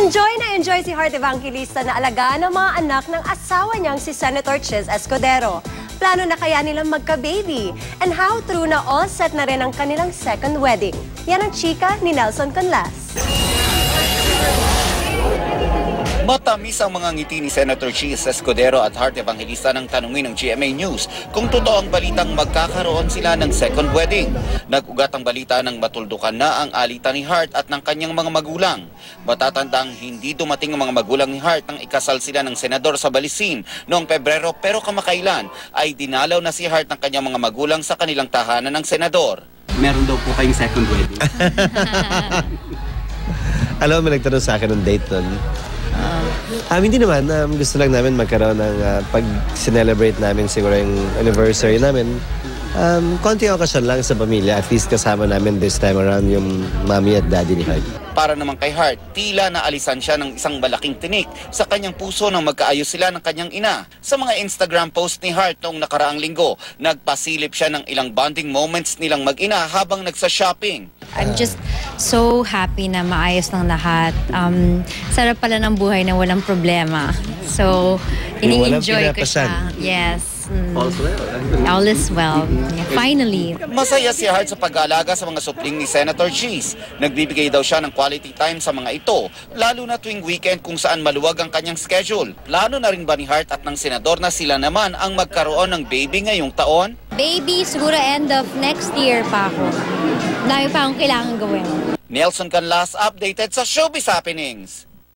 Enjoy na enjoy si Heart Evangelista na alagaan ang mga anak ng asawa niyang si Senator Chis Escudero. Plano na kaya nilang magka-baby? And how true na all set na rin ang kanilang second wedding? Yan ang chika ni Nelson Conlas. Matamis ang mga ngiti ni Senator Chis Escudero at Heart Evangelista nang tanungin ng GMA News kung totoo ang balitang magkakaroon sila ng second wedding. Nag-ugat ang balita ng matuldukan na ang alitan ni Heart at ng kanyang mga magulang. Matatandang hindi dumating ang mga magulang ni Heart nang ikasal sila ng senador sa Balisin noong Pebrero, pero kamakailan ay dinalaw na si Heart ng kanyang mga magulang sa kanilang tahanan ng senador. Meron daw po kayong second wedding. Alam mo, nagtanong sa akin ng date nun. Hindi naman. Gusto lang namin magkaroon ng pag-celebrate namin siguro yung anniversary namin. Konting okasyon lang sa pamilya. At least kasama namin this time around yung mommy at daddy ni Heart. Para naman kay Heart, tila naalisan siya ng isang malaking tinik sa kanyang puso nang magkaayos sila ng kanyang ina. Sa mga Instagram post ni Heart noong nakaraang linggo, nagpasilip siya ng ilang bonding moments nilang mag-ina habang nagsa-shopping. I'm just so happy na maayos ng lahat. Sarap pala ng buhay na walang problema. So, ini-enjoy ko siya. Yes. All is well. Yeah, finally. Masaya si Heart sa pag-aalaga sa mga supling ni Senator Chis. Nagbibigay daw siya ng quality time sa mga ito, lalo na tuwing weekend kung saan maluwag ang kanyang schedule. Plano na rin ba ni Heart at ng senador na sila naman ang magkaroon ng baby ngayong taon? Baby, siguro end of next year pa ako. Dami pa akong kailangan gawin. Nelson Conlas, updated sa Showbiz Happenings.